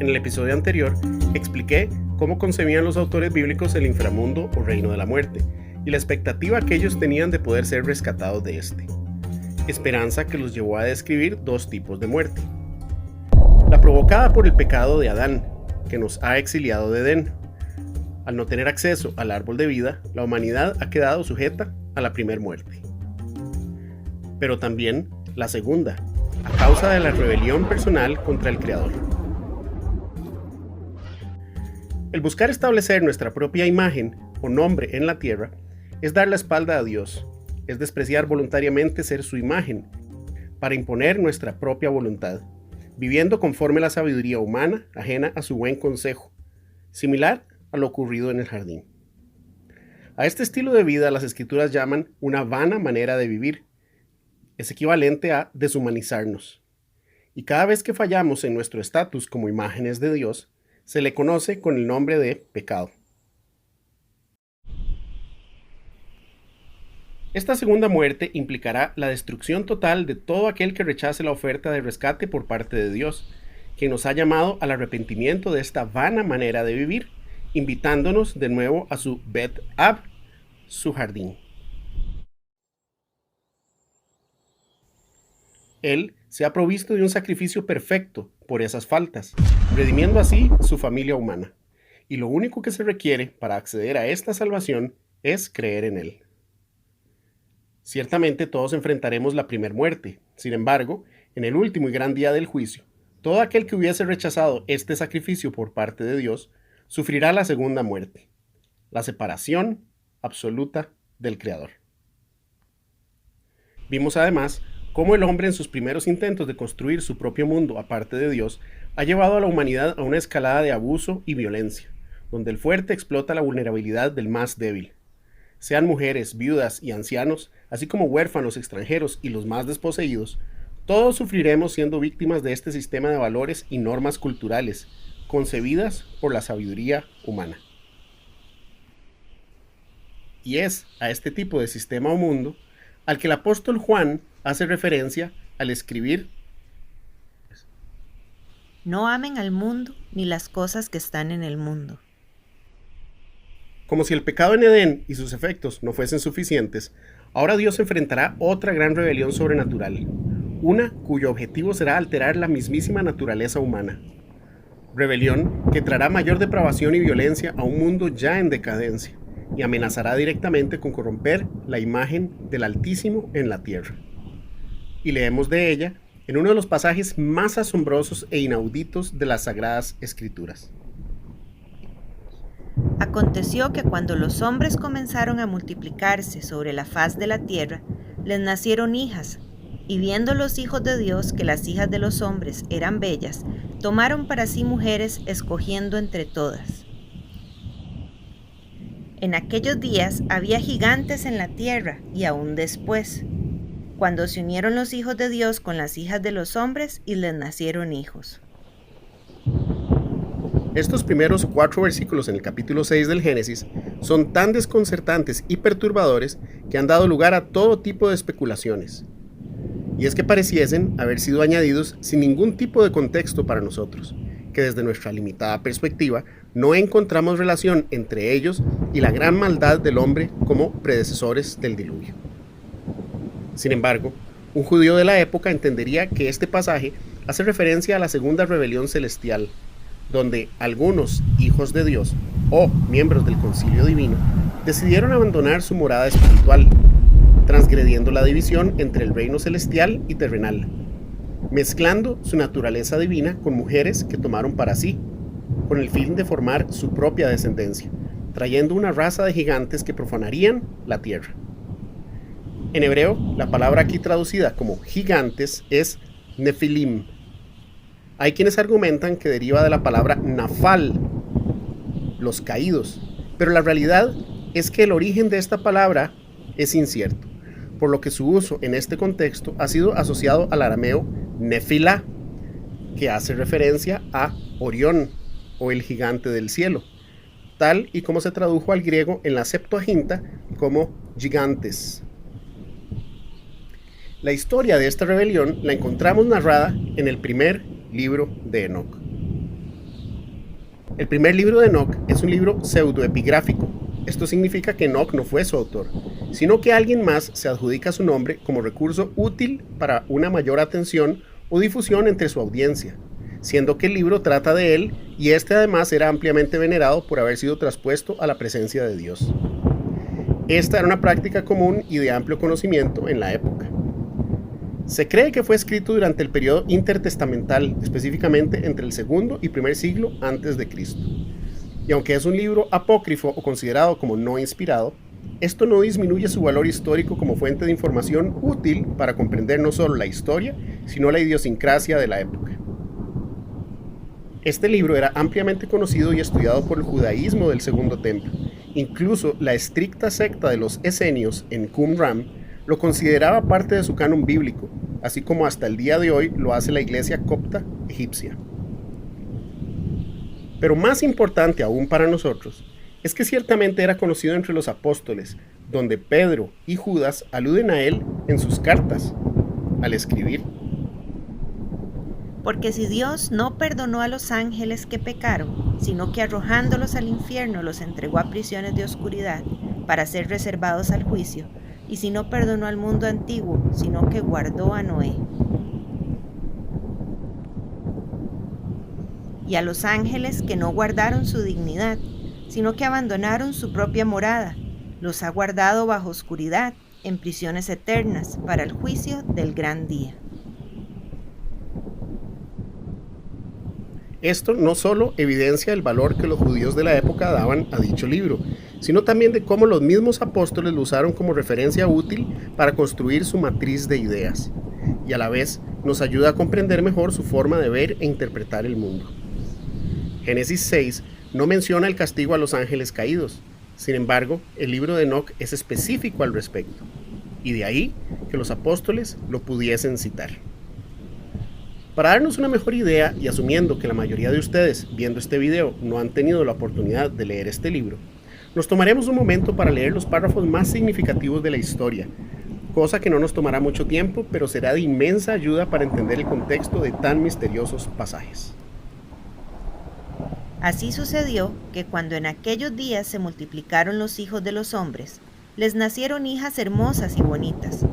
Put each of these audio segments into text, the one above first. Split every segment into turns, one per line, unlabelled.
el episodio anterior expliqué cómo concebían los autores bíblicos el inframundo o reino de la muerte y la expectativa que ellos tenían de poder ser rescatados de este. Esperanza que los llevó a describir dos tipos de muerte. La provocada por el pecado de Adán, que nos ha exiliado de Edén. Al no tener acceso al árbol de vida, la humanidad ha quedado sujeta a la primera muerte. Pero también la segunda, a causa de la rebelión personal contra el Creador. El buscar establecer nuestra propia imagen o nombre en la tierra es dar la espalda a Dios, es despreciar voluntariamente ser su imagen, para imponer nuestra propia voluntad, viviendo conforme la sabiduría humana ajena a su buen consejo, similar a lo ocurrido en el jardín. A este estilo de vida las Escrituras llaman una vana manera de vivir. Es equivalente a deshumanizarnos. Y cada vez que fallamos en nuestro estatus como imágenes de Dios, se le conoce con el nombre de pecado. Esta segunda muerte implicará la destrucción total de todo aquel que rechace la oferta de rescate por parte de Dios, quien nos ha llamado al arrepentimiento de esta vana manera de vivir, invitándonos de nuevo a su Bet Ab, su jardín. Él se ha provisto de un sacrificio perfecto por esas faltas, redimiendo así su familia humana. Y lo único que se requiere para acceder a esta salvación es creer en Él. Ciertamente todos enfrentaremos la primera muerte. Sin embargo, en el último y gran día del juicio, todo aquel que hubiese rechazado este sacrificio por parte de Dios, sufrirá la segunda muerte, la separación absoluta del Creador. Vimos además cómo el hombre en sus primeros intentos de construir su propio mundo aparte de Dios ha llevado a la humanidad a una escalada de abuso y violencia, donde el fuerte explota la vulnerabilidad del más débil. Sean mujeres, viudas y ancianos, así como huérfanos, extranjeros y los más desposeídos, todos sufriremos siendo víctimas de este sistema de valores y normas culturales, concebidas por la sabiduría humana. Y es a este tipo de sistema o mundo al que el apóstol Juan hace referencia al escribir:
No amen al mundo ni las cosas que están en el mundo.
Como si el pecado en Edén y sus efectos no fuesen suficientes, ahora Dios enfrentará otra gran rebelión sobrenatural, una cuyo objetivo será alterar la mismísima naturaleza humana. Rebelión que traerá mayor depravación y violencia a un mundo ya en decadencia y amenazará directamente con corromper la imagen del Altísimo en la tierra. Y leemos de ella en uno de los pasajes más asombrosos e inauditos de las Sagradas Escrituras.
Aconteció que cuando los hombres comenzaron a multiplicarse sobre la faz de la tierra, les nacieron hijas, y viendo los hijos de Dios que las hijas de los hombres eran bellas, tomaron para sí mujeres escogiendo entre todas. En aquellos días había gigantes en la tierra, y aún después, cuando se unieron los hijos de Dios con las hijas de los hombres y les nacieron hijos.
Estos primeros 4 versículos en el capítulo 6 del Génesis son tan desconcertantes y perturbadores que han dado lugar a todo tipo de especulaciones. Y es que pareciesen haber sido añadidos sin ningún tipo de contexto para nosotros, que desde nuestra limitada perspectiva no encontramos relación entre ellos y la gran maldad del hombre como predecesores del diluvio. Sin embargo, un judío de la época entendería que este pasaje hace referencia a la segunda rebelión celestial, donde algunos hijos de Dios o miembros del concilio divino decidieron abandonar su morada espiritual, transgrediendo la división entre el reino celestial y terrenal, mezclando su naturaleza divina con mujeres que tomaron para sí, con el fin de formar su propia descendencia, trayendo una raza de gigantes que profanarían la tierra. En hebreo, la palabra aquí traducida como gigantes es Nefilim. Hay quienes argumentan que deriva de la palabra nafal, los caídos, pero la realidad es que el origen de esta palabra es incierto, por lo que su uso en este contexto ha sido asociado al arameo nefilá, que hace referencia a Orión o el gigante del cielo, tal y como se tradujo al griego en la Septuaginta como gigantes. La historia de esta rebelión la encontramos narrada en el primer libro de Enoc. El primer libro de Enoc es un libro pseudoepigráfico. Esto significa que Enoc no fue su autor, sino que alguien más se adjudica su nombre como recurso útil para una mayor atención o difusión entre su audiencia, siendo que el libro trata de él y este además era ampliamente venerado por haber sido traspuesto a la presencia de Dios. Esta era una práctica común y de amplio conocimiento en la época. Se cree que fue escrito durante el periodo intertestamental, específicamente entre el segundo y primer siglo antes de Cristo. Y aunque es un libro apócrifo o considerado como no inspirado, esto no disminuye su valor histórico como fuente de información útil para comprender no solo la historia, sino la idiosincrasia de la época. Este libro era ampliamente conocido y estudiado por el judaísmo del Segundo Templo. Incluso la estricta secta de los esenios en Qumran lo consideraba parte de su canon bíblico, así como hasta el día de hoy lo hace la iglesia copta egipcia. Pero más importante aún para nosotros, es que ciertamente era conocido entre los apóstoles, donde Pedro y Judas aluden a él en sus cartas, al escribir:
Porque si Dios no perdonó a los ángeles que pecaron, sino que arrojándolos al infierno los entregó a prisiones de oscuridad para ser reservados al juicio, y si no perdonó al mundo antiguo, sino que guardó a Noé. Y a los ángeles que no guardaron su dignidad, sino que abandonaron su propia morada, los ha guardado bajo oscuridad, en prisiones eternas, para el juicio del gran día.
Esto no solo evidencia el valor que los judíos de la época daban a dicho libro, sino también de cómo los mismos apóstoles lo usaron como referencia útil para construir su matriz de ideas, y a la vez nos ayuda a comprender mejor su forma de ver e interpretar el mundo. Génesis 6 no menciona el castigo a los ángeles caídos, sin embargo, el libro de Enoc es específico al respecto, y de ahí que los apóstoles lo pudiesen citar. Para darnos una mejor idea, y asumiendo que la mayoría de ustedes viendo este video no han tenido la oportunidad de leer este libro, nos tomaremos un momento para leer los párrafos más significativos de la historia, cosa que no nos tomará mucho tiempo, pero será de inmensa ayuda para entender el contexto de tan misteriosos pasajes.
Así sucedió que cuando en aquellos días se multiplicaron los hijos de los hombres, les nacieron hijas hermosas y bonitas,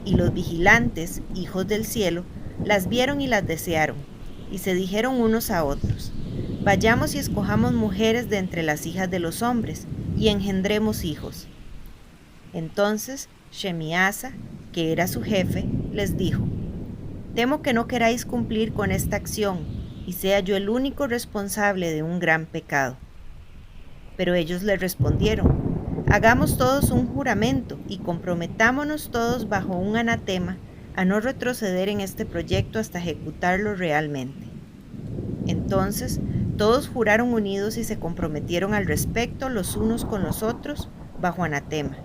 y los vigilantes, hijos del cielo, las vieron y las desearon, y se dijeron unos a otros: vayamos y escojamos mujeres de entre las hijas de los hombres, y engendremos hijos. Entonces Shemiasa, que era su jefe, les dijo: temo que no queráis cumplir con esta acción, y sea yo el único responsable de un gran pecado. Pero ellos le respondieron: hagamos todos un juramento y comprometámonos todos bajo un anatema a no retroceder en este proyecto hasta ejecutarlo realmente. Entonces todos juraron unidos y se comprometieron al respecto los unos con los otros bajo anatema.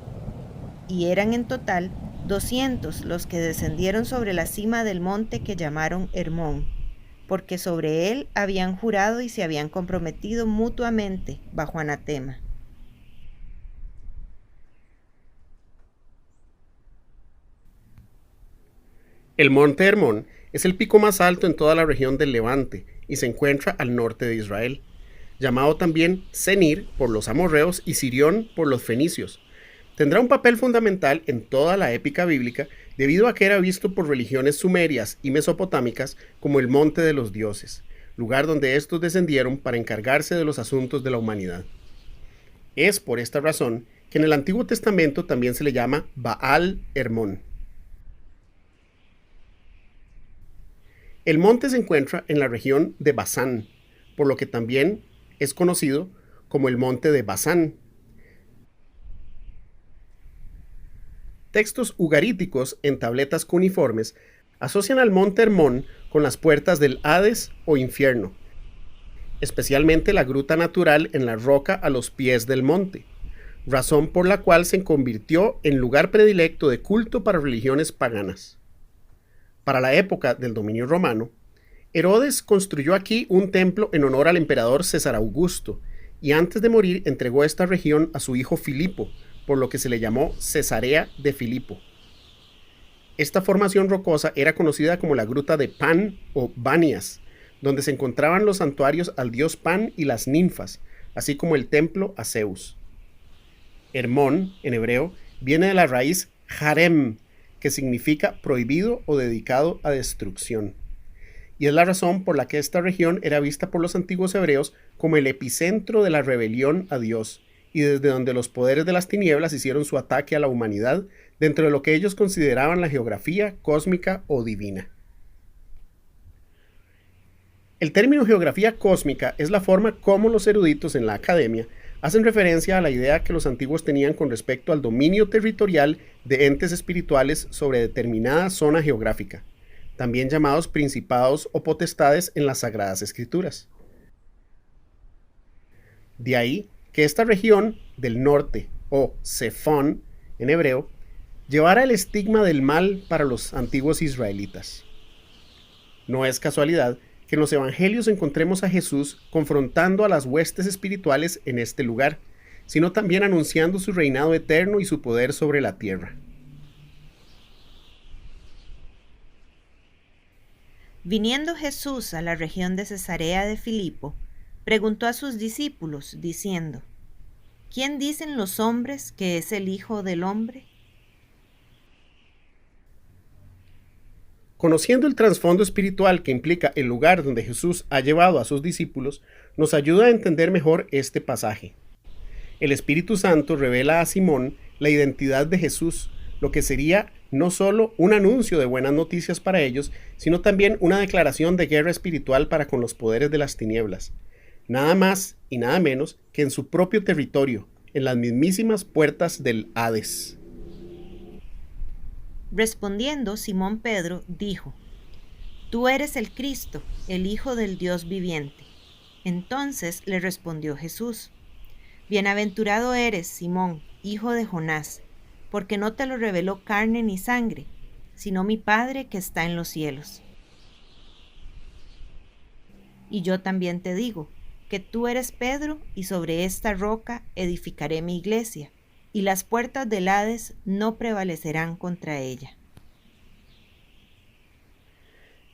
Y eran en total 200 los que descendieron sobre la cima del monte que llamaron Hermón, porque sobre él habían jurado y se habían comprometido mutuamente bajo anatema.
El monte Hermón es el pico más alto en toda la región del Levante y se encuentra al norte de Israel, llamado también Senir por los amorreos y Sirión por los fenicios. Tendrá un papel fundamental en toda la épica bíblica debido a que era visto por religiones sumerias y mesopotámicas como el monte de los dioses, lugar donde estos descendieron para encargarse de los asuntos de la humanidad. Es por esta razón que en el Antiguo Testamento también se le llama Baal Hermón. El monte se encuentra en la región de Basán, por lo que también es conocido como el monte de Basán. Textos ugaríticos en tabletas cuneiformes asocian al monte Hermón con las puertas del Hades o infierno, especialmente la gruta natural en la roca a los pies del monte, razón por la cual se convirtió en lugar predilecto de culto para religiones paganas. Para la época del dominio romano, Herodes construyó aquí un templo en honor al emperador César Augusto, y antes de morir entregó esta región a su hijo Filipo, por lo que se le llamó Cesarea de Filipo. Esta formación rocosa era conocida como la gruta de Pan o Banias, donde se encontraban los santuarios al dios Pan y las ninfas, así como el templo a Zeus. Hermón, en hebreo, viene de la raíz harem, que significa prohibido o dedicado a destrucción. Y es la razón por la que esta región era vista por los antiguos hebreos como el epicentro de la rebelión a Dios, y desde donde los poderes de las tinieblas hicieron su ataque a la humanidad dentro de lo que ellos consideraban la geografía cósmica o divina. El término geografía cósmica es la forma como los eruditos en la academia hacen referencia a la idea que los antiguos tenían con respecto al dominio territorial de entes espirituales sobre determinada zona geográfica, también llamados principados o potestades en las Sagradas Escrituras. De ahí que esta región del norte, o Sefón en hebreo, llevara el estigma del mal para los antiguos israelitas. No es casualidad que en los evangelios encontremos a Jesús confrontando a las huestes espirituales en este lugar, sino también anunciando su reinado eterno y su poder sobre la tierra.
Viniendo Jesús a la región de Cesarea de Filipo, preguntó a sus discípulos, diciendo: ¿Quién dicen los hombres que es el Hijo del Hombre?
Conociendo el trasfondo espiritual que implica el lugar donde Jesús ha llevado a sus discípulos, nos ayuda a entender mejor este pasaje. El Espíritu Santo revela a Simón la identidad de Jesús, lo que sería no solo un anuncio de buenas noticias para ellos, sino también una declaración de guerra espiritual para con los poderes de las tinieblas. Nada más y nada menos que en su propio territorio, en las mismísimas puertas del Hades.
Respondiendo, Simón Pedro dijo: Tú eres el Cristo, el Hijo del Dios viviente. Entonces le respondió Jesús: Bienaventurado eres, Simón, hijo de Jonás, porque no te lo reveló carne ni sangre, sino mi Padre que está en los cielos. Y yo también te digo, que tú eres Pedro, y sobre esta roca edificaré mi iglesia, y las puertas del Hades no prevalecerán contra ella.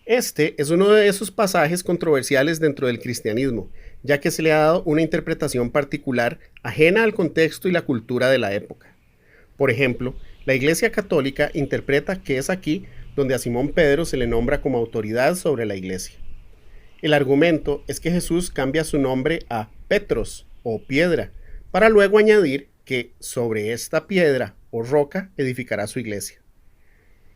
Este es uno de esos pasajes controversiales dentro del cristianismo, ya que se le ha dado una interpretación particular ajena al contexto y la cultura de la época. Por ejemplo, la Iglesia Católica interpreta que es aquí donde a Simón Pedro se le nombra como autoridad sobre la iglesia. El argumento es que Jesús cambia su nombre a Petros o piedra, para luego añadir que sobre esta piedra o roca edificará su iglesia.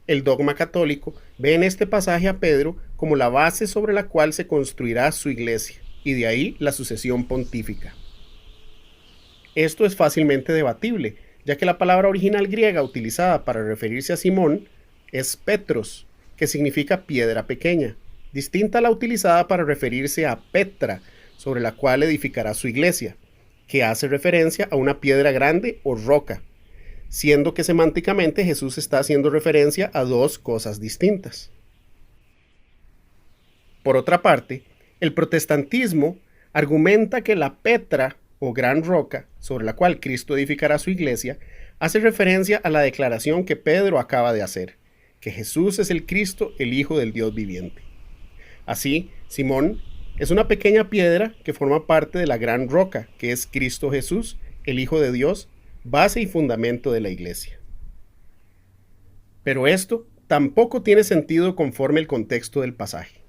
El dogma católico ve en este pasaje a Pedro como la base sobre la cual se construirá su iglesia, y de ahí la sucesión pontífica. Esto es fácilmente debatible, ya que la palabra original griega utilizada para referirse a Simón es Petros, que significa piedra pequeña, distinta a la utilizada para referirse a Petra, sobre la cual edificará su iglesia, que hace referencia a una piedra grande o roca, siendo que semánticamente Jesús está haciendo referencia a dos cosas distintas. Por otra parte, el protestantismo argumenta que la Petra o gran roca sobre la cual Cristo edificará su iglesia hace referencia a la declaración que Pedro acaba de hacer, que Jesús es el Cristo, el Hijo del Dios viviente. Así, Simón es una pequeña piedra que forma parte de la gran roca, que es Cristo Jesús, el Hijo de Dios, base y fundamento de la iglesia. Pero esto tampoco tiene sentido conforme el contexto del pasaje.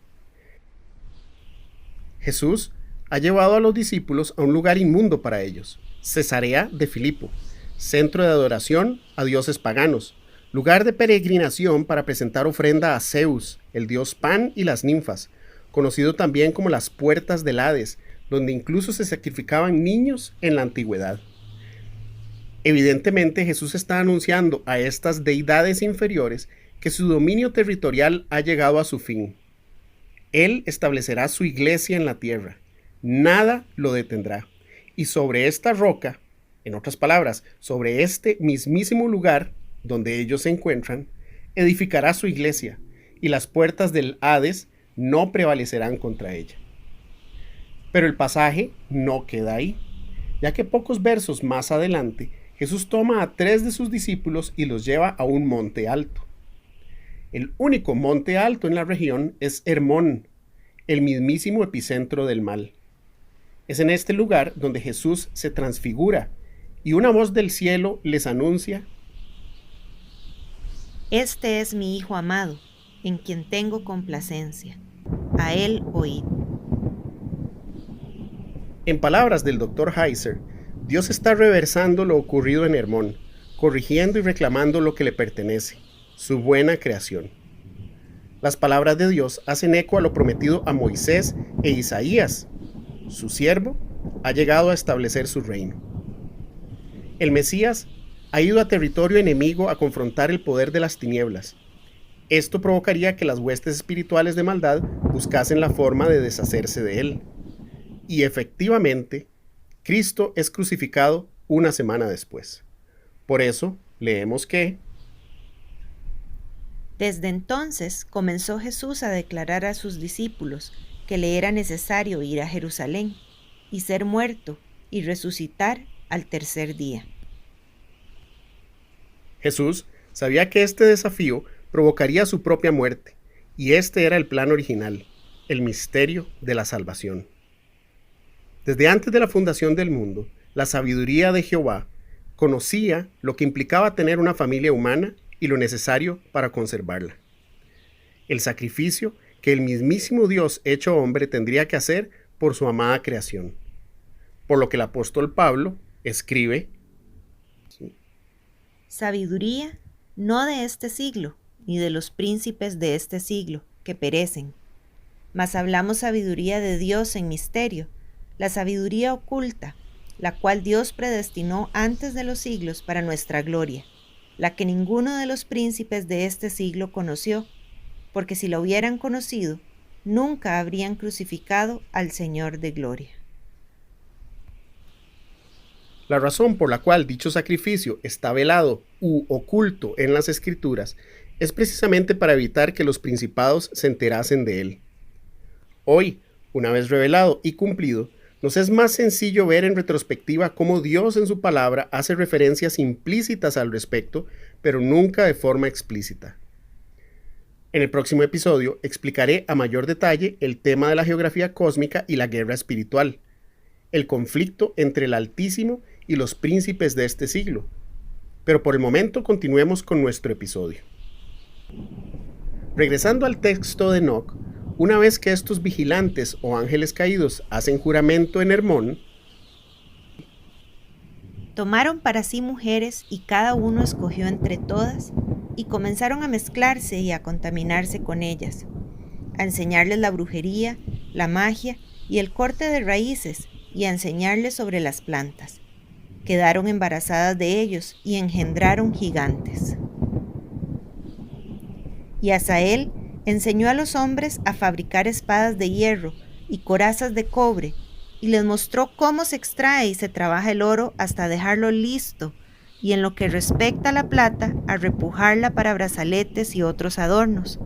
Jesús ha llevado a los discípulos a un lugar inmundo para ellos, Cesarea de Filipo, centro de adoración a dioses paganos, lugar de peregrinación para presentar ofrenda a Zeus, el dios Pan y las ninfas, conocido también como las puertas del Hades, donde incluso se sacrificaban niños en la antigüedad. Evidentemente Jesús está anunciando a estas deidades inferiores que su dominio territorial ha llegado a su fin. Él establecerá su iglesia en la tierra. Nada lo detendrá. Y sobre esta roca, en otras palabras, sobre este mismísimo lugar donde ellos se encuentran, edificará su iglesia, y las puertas del Hades no prevalecerán contra ella. Pero el pasaje no queda ahí, ya que pocos versos más adelante, Jesús toma a 3 de sus discípulos y los lleva a un monte alto. El único monte alto en la región es Hermón, el mismísimo epicentro del mal. Es en este lugar donde Jesús se transfigura y una voz del cielo les anuncia:
Este es mi Hijo amado, en quien tengo complacencia. A él oíd.
En palabras del Dr. Heiser, Dios está reversando lo ocurrido en Hermón, corrigiendo y reclamando lo que le pertenece, su buena creación. Las palabras de Dios hacen eco a lo prometido a Moisés e Isaías. Su siervo ha llegado a establecer su reino. El Mesías ha ido a territorio enemigo a confrontar el poder de las tinieblas. Esto provocaría que las huestes espirituales de maldad buscasen la forma de deshacerse de él. Y efectivamente, Cristo es crucificado una semana después. Por eso, leemos que
Desde entonces comenzó Jesús a declarar a sus discípulos que le era necesario ir a Jerusalén y ser muerto y resucitar al tercer día.
Jesús sabía que este desafío provocaría su propia muerte, y este era el plan original, el misterio de la salvación. Desde antes de la fundación del mundo, la sabiduría de Jehová conocía lo que implicaba tener una familia humana y lo necesario para conservarla. El sacrificio que el mismísimo Dios hecho hombre tendría que hacer por su amada creación. Por lo que el apóstol Pablo escribe:
Sabiduría no de este siglo, ni de los príncipes de este siglo, que perecen. Mas hablamos sabiduría de Dios en misterio, la sabiduría oculta, la cual Dios predestinó antes de los siglos para nuestra gloria, la que ninguno de los príncipes de este siglo conoció, porque si la hubieran conocido, nunca habrían crucificado al Señor de gloria.
La razón por la cual dicho sacrificio está velado u oculto en las Escrituras es precisamente para evitar que los principados se enterasen de él. Hoy, una vez revelado y cumplido, nos es más sencillo ver en retrospectiva cómo Dios en su palabra hace referencias implícitas al respecto, pero nunca de forma explícita. En el próximo episodio explicaré a mayor detalle el tema de la geografía cósmica y la guerra espiritual, el conflicto entre el Altísimo y los príncipes de este siglo. Pero por el momento continuemos con nuestro episodio. Regresando al texto de Enoc, una vez que estos vigilantes o ángeles caídos hacen juramento en Hermón,
tomaron para sí mujeres y cada uno escogió entre todas y comenzaron a mezclarse y a contaminarse con ellas, a enseñarles la brujería, la magia y el corte de raíces y a enseñarles sobre las plantas. Quedaron embarazadas de ellos y engendraron gigantes. Y Asael enseñó a los hombres a fabricar espadas de hierro y corazas de cobre, y les mostró cómo se extrae y se trabaja el oro hasta dejarlo listo, y en lo que respecta a la plata, a repujarla para brazaletes y otros adornos.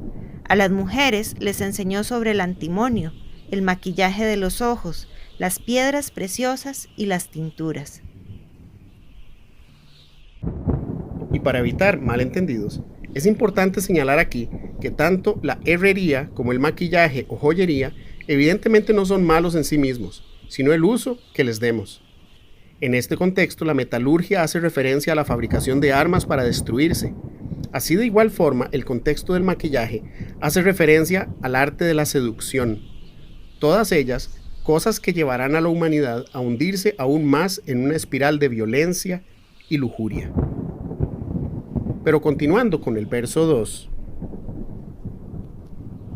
A las mujeres les enseñó sobre el antimonio, el maquillaje de los ojos, las piedras preciosas y las tinturas.
Y para evitar malentendidos, es importante señalar aquí que tanto la herrería como el maquillaje o joyería evidentemente no son malos en sí mismos, sino el uso que les demos. En este contexto, la metalurgia hace referencia a la fabricación de armas para destruirse. Así, de igual forma, el contexto del maquillaje hace referencia al arte de la seducción. Todas ellas, cosas que llevarán a la humanidad a hundirse aún más en una espiral de violencia y lujuria. Pero continuando con el verso 2.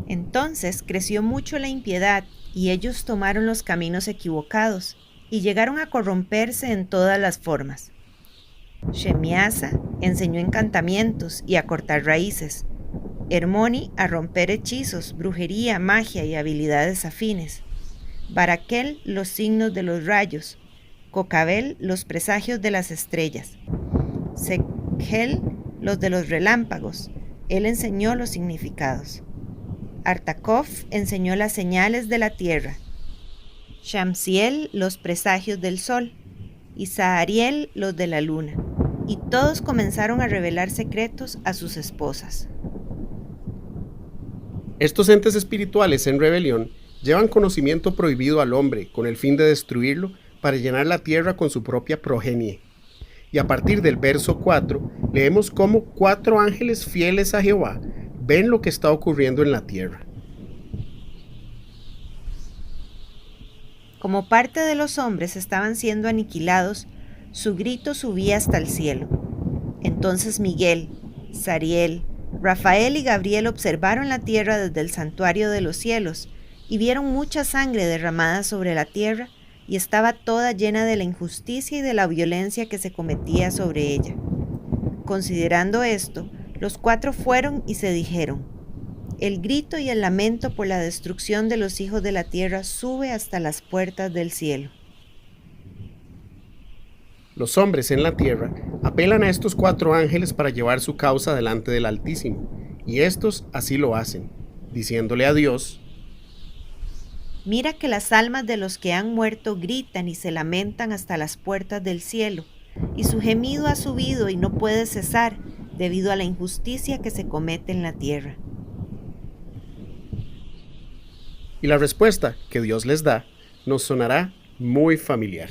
Entonces creció mucho la impiedad, y ellos tomaron los caminos equivocados, y llegaron a corromperse en todas las formas. Shemiasa enseñó encantamientos y a cortar raíces, Hermoni a romper hechizos, brujería, magia y habilidades afines, Baraquel los signos de los rayos, Cocabel los presagios de las estrellas, Sekhel los de los relámpagos, él enseñó los significados. Artakov enseñó las señales de la tierra, Shamsiel los presagios del sol, y Sahariel los de la luna, y todos comenzaron a revelar secretos a sus esposas.
Estos entes espirituales en rebelión llevan conocimiento prohibido al hombre con el fin de destruirlo para llenar la tierra con su propia progenie. Y a partir del verso 4 leemos cómo 4 ángeles fieles a Jehová ven lo que está ocurriendo en la tierra.
Como parte de los hombres estaban siendo aniquilados, su grito subía hasta el cielo. Entonces Miguel, Sariel, Rafael y Gabriel observaron la tierra desde el santuario de los cielos y vieron mucha sangre derramada sobre la tierra y estaba toda llena de la injusticia y de la violencia que se cometía sobre ella. Considerando esto, los 4 fueron y se dijeron: el grito y el lamento por la destrucción de los hijos de la tierra sube hasta las puertas del cielo.
Los hombres en la tierra apelan a estos 4 ángeles para llevar su causa delante del Altísimo, y estos así lo hacen, diciéndole a Dios:
mira que las almas de los que han muerto gritan y se lamentan hasta las puertas del cielo, y su gemido ha subido y no puede cesar debido a la injusticia que se comete en la tierra.
Y la respuesta que Dios les da nos sonará muy familiar.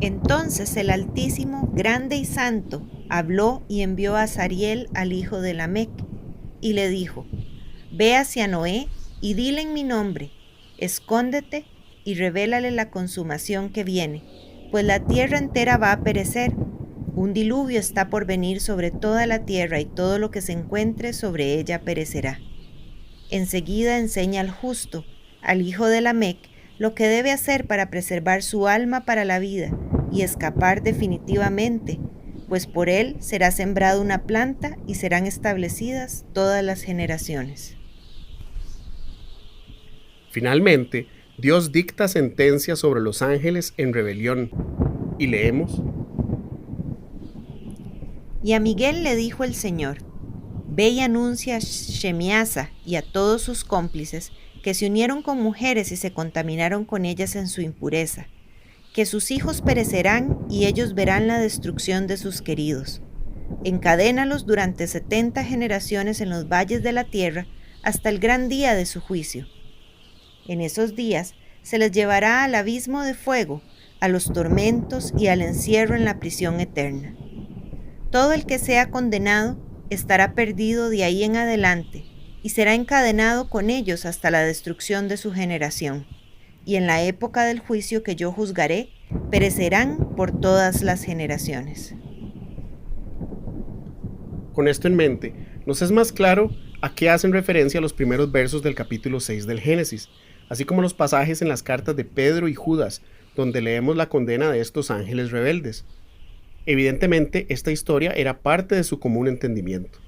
Entonces el Altísimo, grande y santo, habló y envió a Sariel al hijo de Lamec, y le dijo: ve hacia Noé y dile en mi nombre, escóndete y revélale la consumación que viene, pues la tierra entera va a perecer. Un diluvio está por venir sobre toda la tierra y todo lo que se encuentre sobre ella perecerá. Enseguida enseña al justo, al hijo de Lamec, lo que debe hacer para preservar su alma para la vida y escapar definitivamente, pues por él será sembrada una planta y serán establecidas todas las generaciones.
Finalmente, Dios dicta sentencia sobre los ángeles en rebelión, y leemos:
y a Miguel le dijo el Señor: ve y anuncia a Shemiasa y a todos sus cómplices que se unieron con mujeres y se contaminaron con ellas en su impureza, que sus hijos perecerán y ellos verán la destrucción de sus queridos. Encadénalos durante 70 generaciones en los valles de la tierra hasta el gran día de su juicio. En esos días se les llevará al abismo de fuego, a los tormentos y al encierro en la prisión eterna. Todo el que sea condenado estará perdido de ahí en adelante y será encadenado con ellos hasta la destrucción de su generación. Y en la época del juicio que yo juzgaré, perecerán por todas las generaciones.
Con esto en mente, nos es más claro a qué hacen referencia los primeros versos del capítulo 6 del Génesis, así como los pasajes en las cartas de Pedro y Judas, donde leemos la condena de estos ángeles rebeldes. Evidentemente, esta historia era parte de su común entendimiento.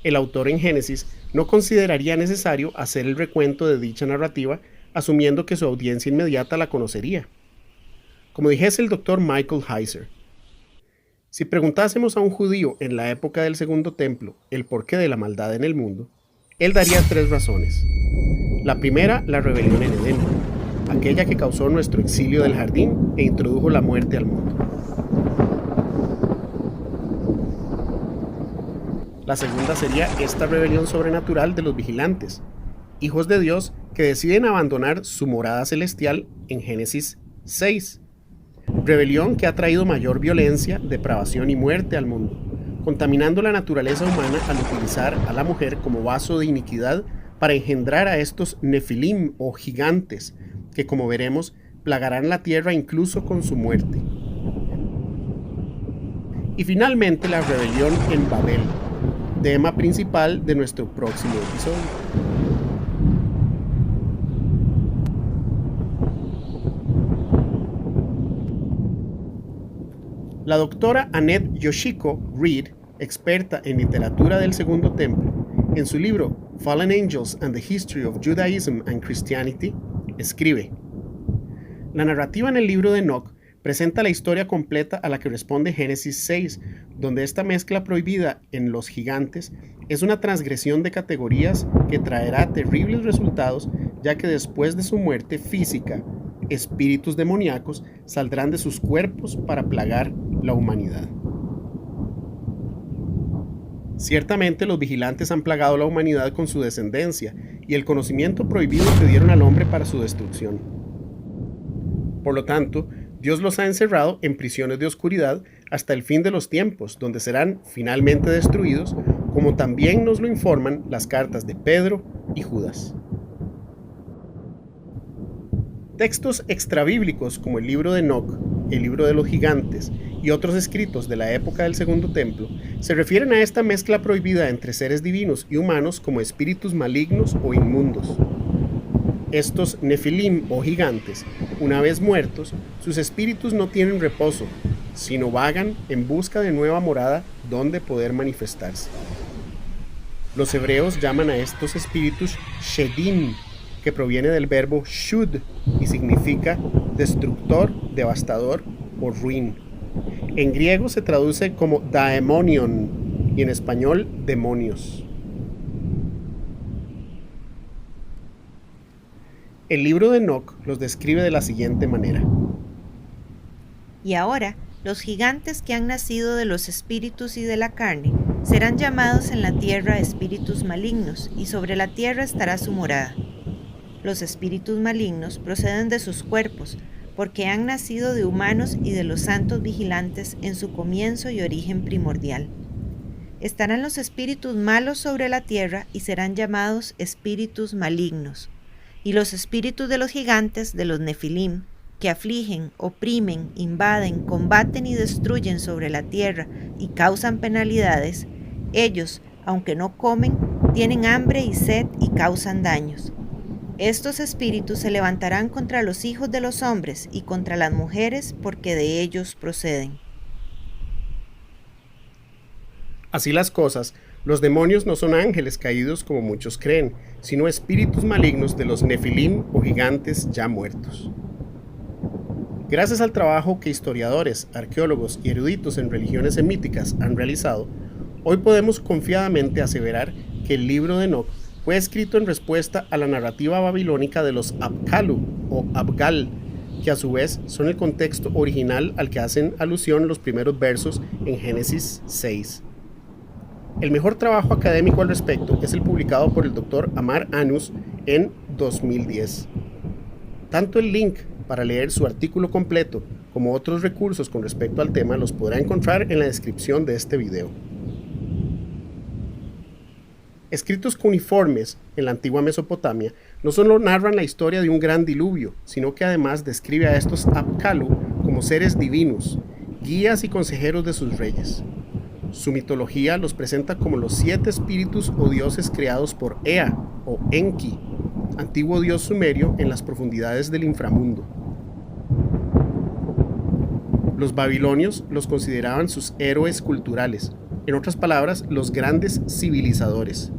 El autor en Génesis no consideraría necesario hacer el recuento de dicha narrativa, asumiendo que su audiencia inmediata la conocería. Como dijese el doctor Michael Heiser, si preguntásemos a un judío en la época del Segundo Templo el porqué de la maldad en el mundo, él daría 3 razones. La primera, la rebelión en Edén, aquella que causó nuestro exilio del jardín e introdujo la muerte al mundo. La segunda sería esta rebelión sobrenatural de los vigilantes, hijos de Dios que deciden abandonar su morada celestial en Génesis 6. Rebelión que ha traído mayor violencia, depravación y muerte al mundo, contaminando la naturaleza humana al utilizar a la mujer como vaso de iniquidad para engendrar a estos nefilim o gigantes, que como veremos, plagarán la tierra incluso con su muerte. Y finalmente la rebelión en Babel, tema principal de nuestro próximo episodio. La doctora Annette Yoshiko Reed, experta en literatura del Segundo Templo, en su libro Fallen Angels and the History of Judaism and Christianity, escribe: la narrativa en el libro de Enoch presenta la historia completa a la que responde Génesis 6, donde esta mezcla prohibida en los gigantes es una transgresión de categorías que traerá terribles resultados, ya que después de su muerte física, espíritus demoníacos saldrán de sus cuerpos para plagar la humanidad. Ciertamente los vigilantes han plagado a la humanidad con su descendencia y el conocimiento prohibido que dieron al hombre para su destrucción. Por lo tanto, Dios los ha encerrado en prisiones de oscuridad hasta el fin de los tiempos, donde serán finalmente destruidos, como también nos lo informan las cartas de Pedro y Judas. Textos extrabíblicos como el libro de Enoc, el libro de los gigantes y otros escritos de la época del Segundo Templo se refieren a esta mezcla prohibida entre seres divinos y humanos como espíritus malignos o inmundos. Estos nefilim o gigantes, una vez muertos, sus espíritus no tienen reposo, sino vagan en busca de nueva morada donde poder manifestarse. Los hebreos llaman a estos espíritus shedim, que proviene del verbo shud y significa destructor, devastador o ruin. En griego se traduce como daemonion y en español demonios. El libro de Enoc los describe de la siguiente manera.
Y ahora, los gigantes que han nacido de los espíritus y de la carne serán llamados en la tierra espíritus malignos, y sobre la tierra estará su morada. Los espíritus malignos proceden de sus cuerpos, porque han nacido de humanos y de los santos vigilantes en su comienzo y origen primordial. Estarán los espíritus malos sobre la tierra y serán llamados espíritus malignos. Y los espíritus de los gigantes, de los nefilim, que afligen, oprimen, invaden, combaten y destruyen sobre la tierra y causan penalidades, ellos, aunque no comen, tienen hambre y sed y causan daños. Estos espíritus se levantarán contra los hijos de los hombres y contra las mujeres, porque de ellos proceden.
Así las cosas, los demonios no son ángeles caídos como muchos creen, sino espíritus malignos de los nefilim o gigantes ya muertos. Gracias al trabajo que historiadores, arqueólogos y eruditos en religiones semíticas han realizado, hoy podemos confiadamente aseverar que el libro de Enoc fue escrito en respuesta a la narrativa babilónica de los Apkallu o Abgal, que a su vez son el contexto original al que hacen alusión los primeros versos en Génesis 6. El mejor trabajo académico al respecto es el publicado por el Dr. Amar Anus en 2010. Tanto el link para leer su artículo completo como otros recursos con respecto al tema los podrá encontrar en la descripción de este video. Escritos cuneiformes en la antigua Mesopotamia no solo narran la historia de un gran diluvio, sino que además describe a estos Apkallu como seres divinos, guías y consejeros de sus reyes. Su mitología los presenta como los 7 espíritus o dioses creados por Ea o Enki, antiguo dios sumerio en las profundidades del inframundo. Los babilonios los consideraban sus héroes culturales, en otras palabras, los grandes civilizadores.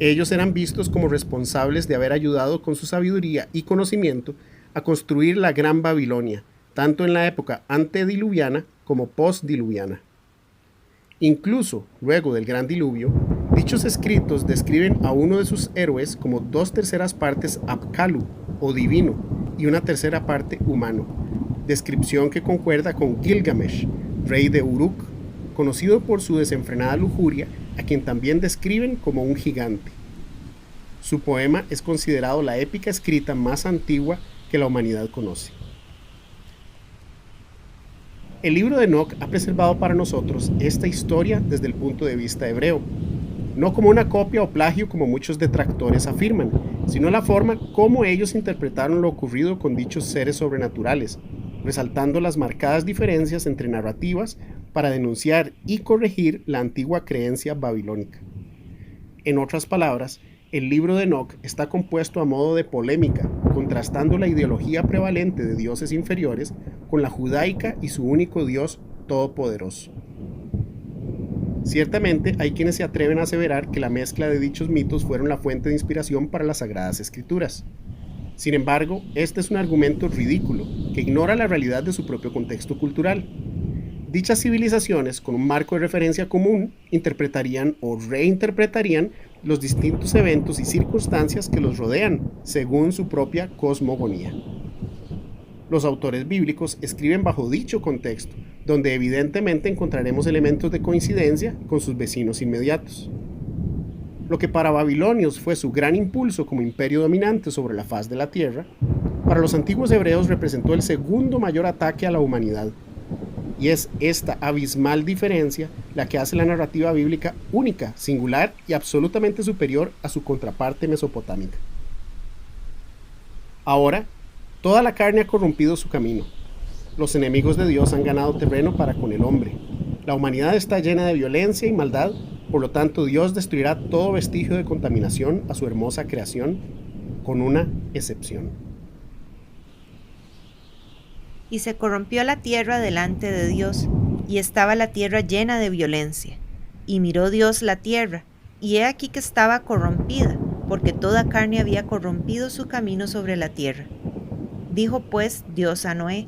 Ellos eran vistos como responsables de haber ayudado con su sabiduría y conocimiento a construir la Gran Babilonia, tanto en la época antediluviana como postdiluviana. Incluso luego del Gran Diluvio, dichos escritos describen a uno de sus héroes como 2/3 partes Apkallu o divino y 1/3 parte humano, descripción que concuerda con Gilgamesh, rey de Uruk, conocido por su desenfrenada lujuria, a quien también describen como un gigante. Su poema es considerado la épica escrita más antigua que la humanidad conoce. El libro de Enoc ha preservado para nosotros esta historia desde el punto de vista hebreo, no como una copia o plagio como muchos detractores afirman, sino la forma como ellos interpretaron lo ocurrido con dichos seres sobrenaturales, resaltando las marcadas diferencias entre narrativas para denunciar y corregir la antigua creencia babilónica. En otras palabras, el libro de Enoc está compuesto a modo de polémica, contrastando la ideología prevalente de dioses inferiores con la judaica y su único Dios todopoderoso. Ciertamente hay quienes se atreven a aseverar que la mezcla de dichos mitos fueron la fuente de inspiración para las Sagradas Escrituras. Sin embargo, este es un argumento ridículo que ignora la realidad de su propio contexto cultural. Dichas civilizaciones, con un marco de referencia común, interpretarían o reinterpretarían los distintos eventos y circunstancias que los rodean, según su propia cosmogonía. Los autores bíblicos escriben bajo dicho contexto, donde evidentemente encontraremos elementos de coincidencia con sus vecinos inmediatos. Lo que para babilonios fue su gran impulso como imperio dominante sobre la faz de la tierra, para los antiguos hebreos representó el segundo mayor ataque a la humanidad. Y es esta abismal diferencia la que hace la narrativa bíblica única, singular y absolutamente superior a su contraparte mesopotámica. Ahora, toda la carne ha corrompido su camino. Los enemigos de Dios han ganado terreno para con el hombre. La humanidad está llena de violencia y maldad, por lo tanto Dios destruirá todo vestigio de contaminación a su hermosa creación, con una excepción.
Y se corrompió la tierra delante de Dios, y estaba la tierra llena de violencia. Y miró Dios la tierra, y he aquí que estaba corrompida, porque toda carne había corrompido su camino sobre la tierra. Dijo pues Dios a Noé: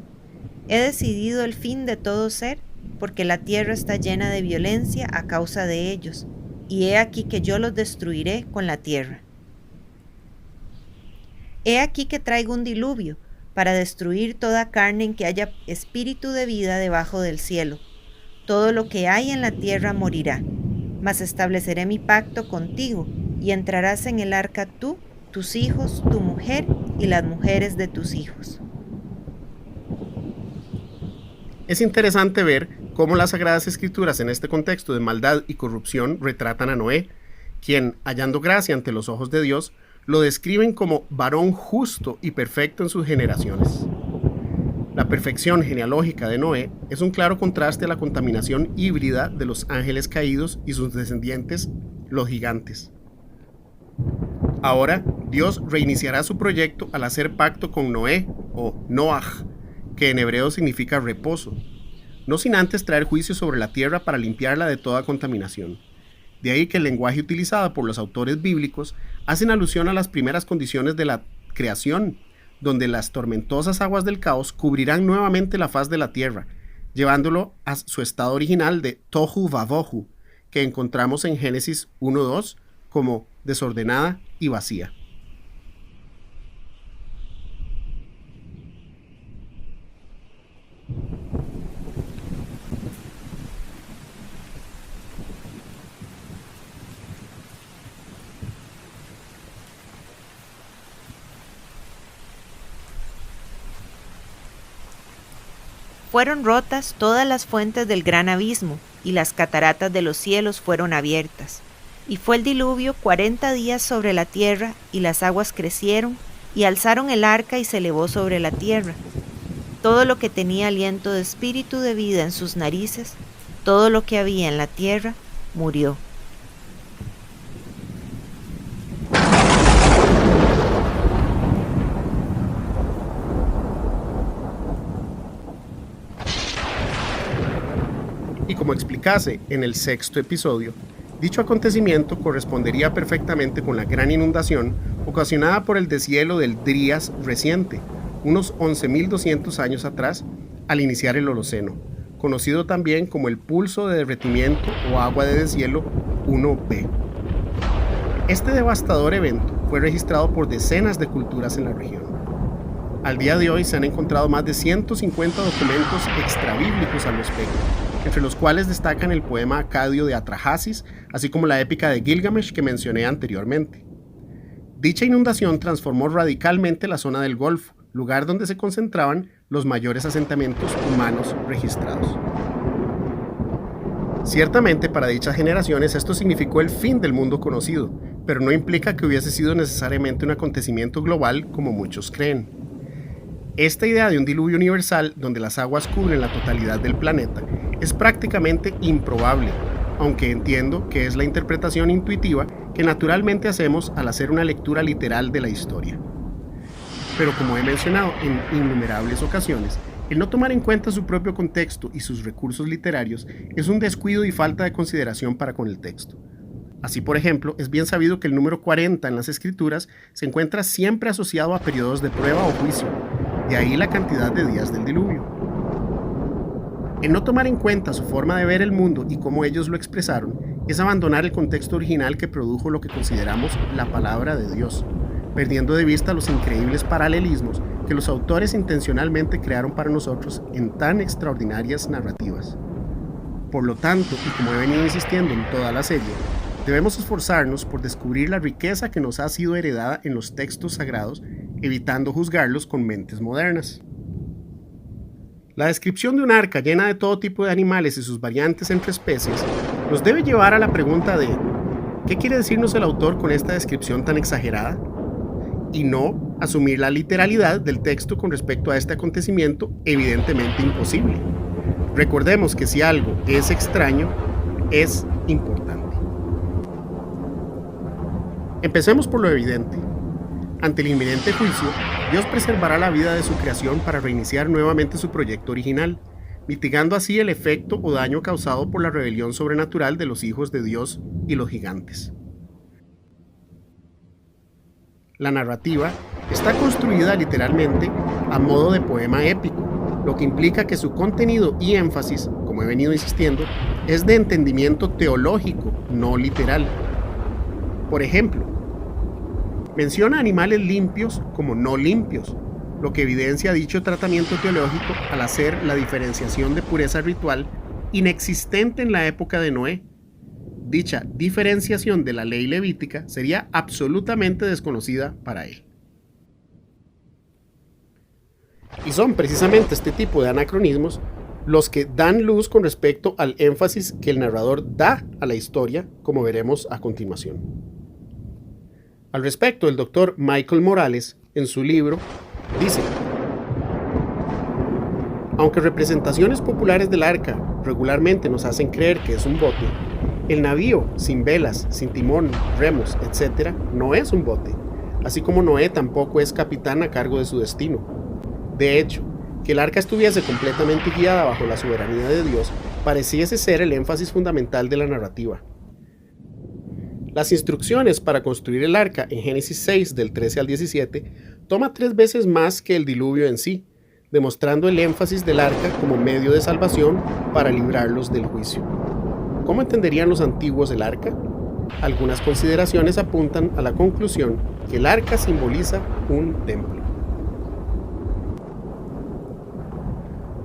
he decidido el fin de todo ser, porque la tierra está llena de violencia a causa de ellos, y he aquí que yo los destruiré con la tierra. He aquí que traigo un diluvio, para destruir toda carne en que haya espíritu de vida debajo del cielo. Todo lo que hay en la tierra morirá, mas estableceré mi pacto contigo, y entrarás en el arca tú, tus hijos, tu mujer y las mujeres de tus hijos.
Es interesante ver cómo las Sagradas Escrituras en este contexto de maldad y corrupción retratan a Noé, quien, hallando gracia ante los ojos de Dios, lo describen como varón justo y perfecto en sus generaciones. La perfección genealógica de Noé es un claro contraste a la contaminación híbrida de los ángeles caídos y sus descendientes, los gigantes. Ahora, Dios reiniciará su proyecto al hacer pacto con Noé, o Noaj, que en hebreo significa reposo, no sin antes traer juicio sobre la tierra para limpiarla de toda contaminación. De ahí que el lenguaje utilizado por los autores bíblicos hacen alusión a las primeras condiciones de la creación, donde las tormentosas aguas del caos cubrirán nuevamente la faz de la tierra, llevándolo a su estado original de tohu vavohu, que encontramos en Génesis 1:2 como desordenada y vacía.
Fueron rotas todas las fuentes del gran abismo, y las cataratas de los cielos fueron abiertas. Y fue el diluvio 40 días sobre la tierra, y las aguas crecieron, y alzaron el arca y se elevó sobre la tierra. Todo lo que tenía aliento de espíritu de vida en sus narices, todo lo que había en la tierra, murió.
Y como explicase en el 6º episodio, dicho acontecimiento correspondería perfectamente con la gran inundación ocasionada por el deshielo del Drías reciente, unos 11.200 años atrás, al iniciar el Holoceno, conocido también como el pulso de derretimiento o agua de deshielo 1B. Este devastador evento fue registrado por decenas de culturas en la región. Al día de hoy se han encontrado más de 150 documentos extrabíblicos al respecto, entre los cuales destacan el poema acadio de Atrahasis, así como la épica de Gilgamesh que mencioné anteriormente. Dicha inundación transformó radicalmente la zona del Golfo, lugar donde se concentraban los mayores asentamientos humanos registrados. Ciertamente para dichas generaciones esto significó el fin del mundo conocido, pero no implica que hubiese sido necesariamente un acontecimiento global como muchos creen. Esta idea de un diluvio universal donde las aguas cubren la totalidad del planeta es prácticamente improbable, aunque entiendo que es la interpretación intuitiva que naturalmente hacemos al hacer una lectura literal de la historia. Pero como he mencionado en innumerables ocasiones, el no tomar en cuenta su propio contexto y sus recursos literarios es un descuido y falta de consideración para con el texto. Así, por ejemplo, es bien sabido que el número 40 en las Escrituras se encuentra siempre asociado a periodos de prueba o juicio, de ahí la cantidad de días del diluvio. El no tomar en cuenta su forma de ver el mundo y cómo ellos lo expresaron es abandonar el contexto original que produjo lo que consideramos la palabra de Dios, perdiendo de vista los increíbles paralelismos que los autores intencionalmente crearon para nosotros en tan extraordinarias narrativas. Por lo tanto, y como he venido insistiendo en toda la serie, debemos esforzarnos por descubrir la riqueza que nos ha sido heredada en los textos sagrados, evitando juzgarlos con mentes modernas. La descripción de un arca llena de todo tipo de animales y sus variantes entre especies nos debe llevar a la pregunta de ¿qué quiere decirnos el autor con esta descripción tan exagerada? Y no asumir la literalidad del texto con respecto a este acontecimiento evidentemente imposible. Recordemos que si algo es extraño, es importante. Empecemos por lo evidente. Ante el inminente juicio, Dios preservará la vida de su creación para reiniciar nuevamente su proyecto original, mitigando así el efecto o daño causado por la rebelión sobrenatural de los hijos de Dios y los gigantes. La narrativa está construida literalmente a modo de poema épico, lo que implica que su contenido y énfasis, como he venido insistiendo, es de entendimiento teológico, no literal. Por ejemplo, menciona animales limpios como no limpios, lo que evidencia dicho tratamiento teológico al hacer la diferenciación de pureza ritual inexistente en la época de Noé. Dicha diferenciación de la ley levítica sería absolutamente desconocida para él. Y son precisamente este tipo de anacronismos los que dan luz con respecto al énfasis que el narrador da a la historia, como veremos a continuación. Al respecto, el doctor Michael Morales, en su libro, dice: aunque representaciones populares del arca regularmente nos hacen creer que es un bote, el navío, sin velas, sin timón, remos, etc., no es un bote, así como Noé tampoco es capitán a cargo de su destino. De hecho, que el arca estuviese completamente guiada bajo la soberanía de Dios pareciese ser el énfasis fundamental de la narrativa. Las instrucciones para construir el arca en Génesis 6 del 13 al 17 toma 3 veces más que el diluvio en sí, demostrando el énfasis del arca como medio de salvación para librarlos del juicio. ¿Cómo entenderían los antiguos el arca? Algunas consideraciones apuntan a la conclusión que el arca simboliza un templo.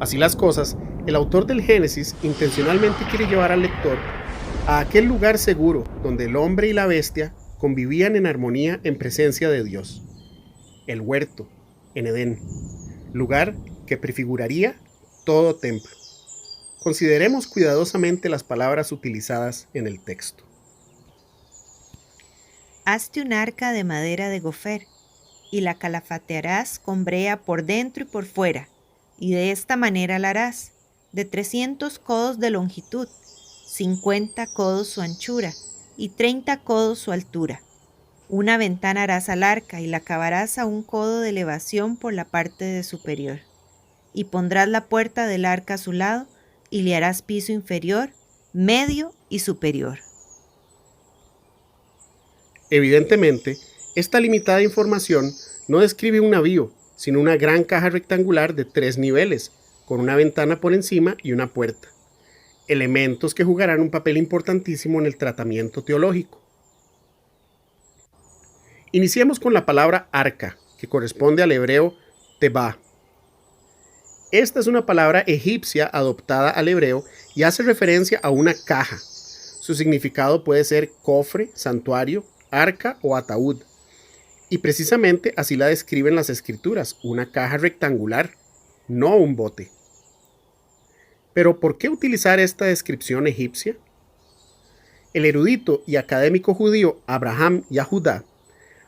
Así las cosas, el autor del Génesis intencionalmente quiere llevar al lector a aquel lugar seguro donde el hombre y la bestia convivían en armonía en presencia de Dios, el huerto, en Edén, lugar que prefiguraría todo templo. Consideremos cuidadosamente las palabras utilizadas en el texto.
Hazte un arca de madera de gofer, y la calafatearás con brea por dentro y por fuera, y de esta manera la harás, de 300 codos de longitud, 50 codos su anchura, y 30 codos su altura. Una ventana harás al arca, y la acabarás a 1 codo de elevación por la parte superior. Y pondrás la puerta del arca a su lado, y le harás piso inferior, medio y superior.
Evidentemente, esta limitada información no describe un navío, sino una gran caja rectangular de 3 niveles, con una ventana por encima y una puerta. Elementos que jugarán un papel importantísimo en el tratamiento teológico. Iniciemos con la palabra arca, que corresponde al hebreo tebá. Esta es una palabra egipcia adoptada al hebreo y hace referencia a una caja. Su significado puede ser cofre, santuario, arca o ataúd. Y precisamente así la describen las escrituras, una caja rectangular, no un bote. Pero ¿por qué utilizar esta descripción egipcia? El erudito y académico judío Abraham Yahudá,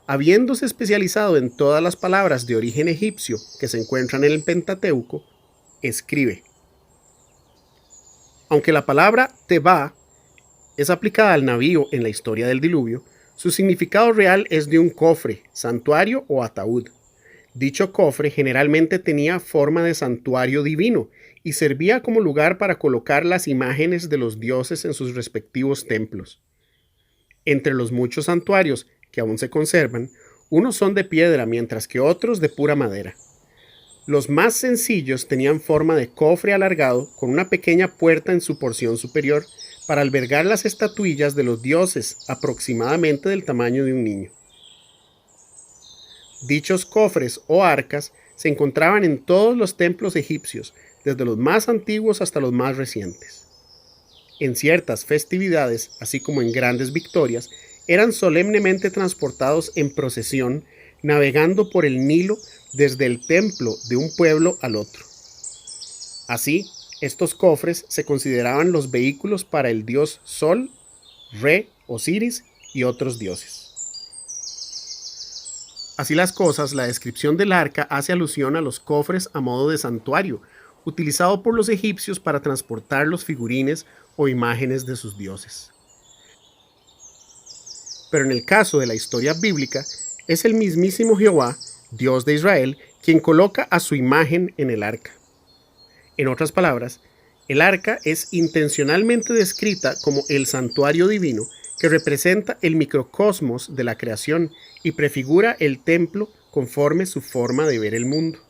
habiéndose especializado en todas las palabras de origen egipcio que se encuentran en el Pentateuco, escribe: aunque la palabra tebá es aplicada al navío en la historia del diluvio, su significado real es de un cofre, santuario o ataúd. Dicho cofre generalmente tenía forma de santuario divino y servía como lugar para colocar las imágenes de los dioses en sus respectivos templos. Entre los muchos santuarios que aún se conservan, unos son de piedra mientras que otros de pura madera. Los más sencillos tenían forma de cofre alargado con una pequeña puerta en su porción superior para albergar las estatuillas de los dioses aproximadamente del tamaño de un niño. Dichos cofres o arcas se encontraban en todos los templos egipcios, desde los más antiguos hasta los más recientes. En ciertas festividades, así como en grandes victorias, eran solemnemente transportados en procesión, navegando por el Nilo desde el templo de un pueblo al otro. Así, estos cofres se consideraban los vehículos para el dios Sol, Re, Osiris y otros dioses. Así las cosas, la descripción del arca hace alusión a los cofres a modo de santuario, utilizado por los egipcios para transportar los figurines o imágenes de sus dioses. Pero en el caso de la historia bíblica, es el mismísimo Jehová, Dios de Israel, quien coloca a su imagen en el arca. En otras palabras, el arca es intencionalmente descrita como el santuario divino que representa el microcosmos de la creación y prefigura el templo conforme su forma de ver el mundo.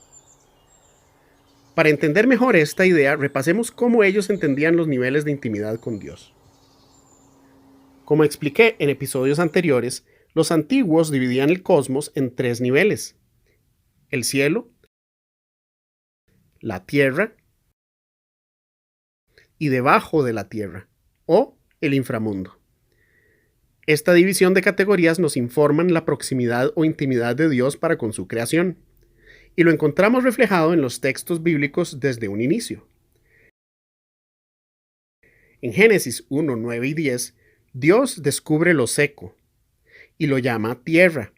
Para entender mejor esta idea, repasemos cómo ellos entendían los niveles de intimidad con Dios. Como expliqué en episodios anteriores, los antiguos dividían el cosmos en 3 niveles: el cielo, la tierra y debajo de la tierra, o el inframundo. Esta división de categorías nos informan la proximidad o intimidad de Dios para con su creación, y lo encontramos reflejado en los textos bíblicos desde un inicio. En Génesis 1, 9 y 10, Dios descubre lo seco y lo llama tierra.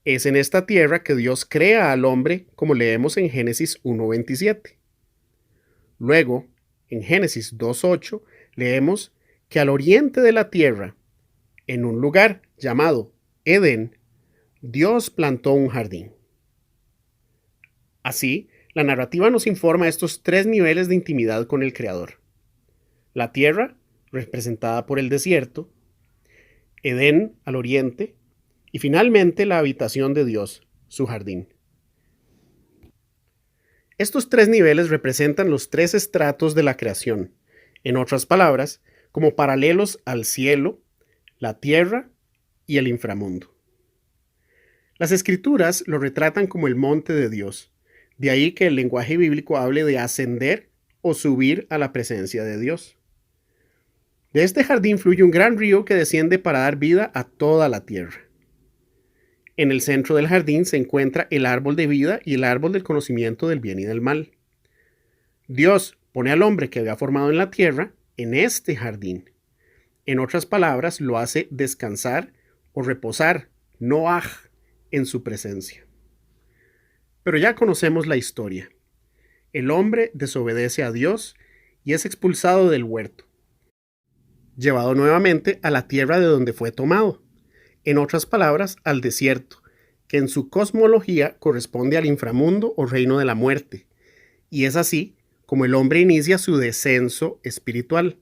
Es en esta tierra que Dios crea al hombre, como leemos en Génesis 1, 27. Luego, en Génesis 2, 8, leemos que al oriente de la tierra, en un lugar llamado Edén, Dios plantó un jardín. Así, la narrativa nos informa estos 3 niveles de intimidad con el Creador: la tierra, representada por el desierto; Edén al oriente; y finalmente la habitación de Dios, su jardín. Estos 3 niveles representan los 3 estratos de la creación, en otras palabras, como paralelos al cielo, la tierra y el inframundo. Las escrituras lo retratan como el monte de Dios, de ahí que el lenguaje bíblico hable de ascender o subir a la presencia de Dios. De este jardín fluye un gran río que desciende para dar vida a toda la tierra. En el centro del jardín se encuentra el árbol de vida y el árbol del conocimiento del bien y del mal. Dios pone al hombre que había formado en la tierra en este jardín. En otras palabras, lo hace descansar o reposar, noaj, en su presencia. Pero ya conocemos la historia. El hombre desobedece a Dios y es expulsado del huerto, llevado nuevamente a la tierra de donde fue tomado. En otras palabras, al desierto, que en su cosmología corresponde al inframundo o reino de la muerte. Y es así como el hombre inicia su descenso espiritual.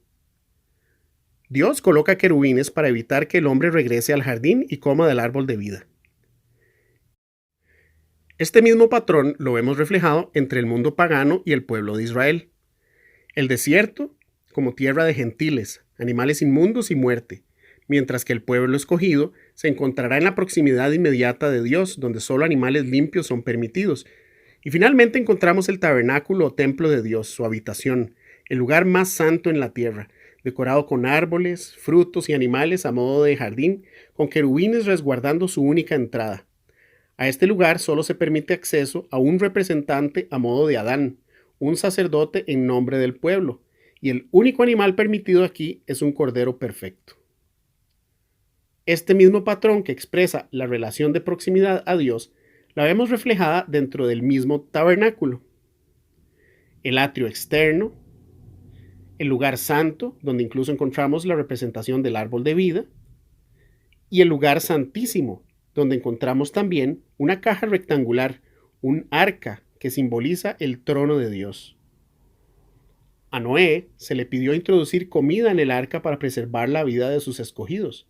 Dios coloca querubines para evitar que el hombre regrese al jardín y coma del árbol de vida. Este mismo patrón lo vemos reflejado entre el mundo pagano y el pueblo de Israel. El desierto como tierra de gentiles, animales inmundos y muerte, mientras que el pueblo escogido se encontrará en la proximidad inmediata de Dios, donde solo animales limpios son permitidos. Y finalmente encontramos el tabernáculo o templo de Dios, su habitación, el lugar más santo en la tierra, decorado con árboles, frutos y animales a modo de jardín, con querubines resguardando su única entrada. A este lugar solo se permite acceso a un representante a modo de Adán, un sacerdote en nombre del pueblo, y el único animal permitido aquí es un cordero perfecto. Este mismo patrón que expresa la relación de proximidad a Dios, la vemos reflejada dentro del mismo tabernáculo. El atrio externo, el lugar santo, donde incluso encontramos la representación del árbol de vida, y el lugar santísimo, donde encontramos también una caja rectangular, un arca que simboliza el trono de Dios. A Noé se le pidió introducir comida en el arca para preservar la vida de sus escogidos.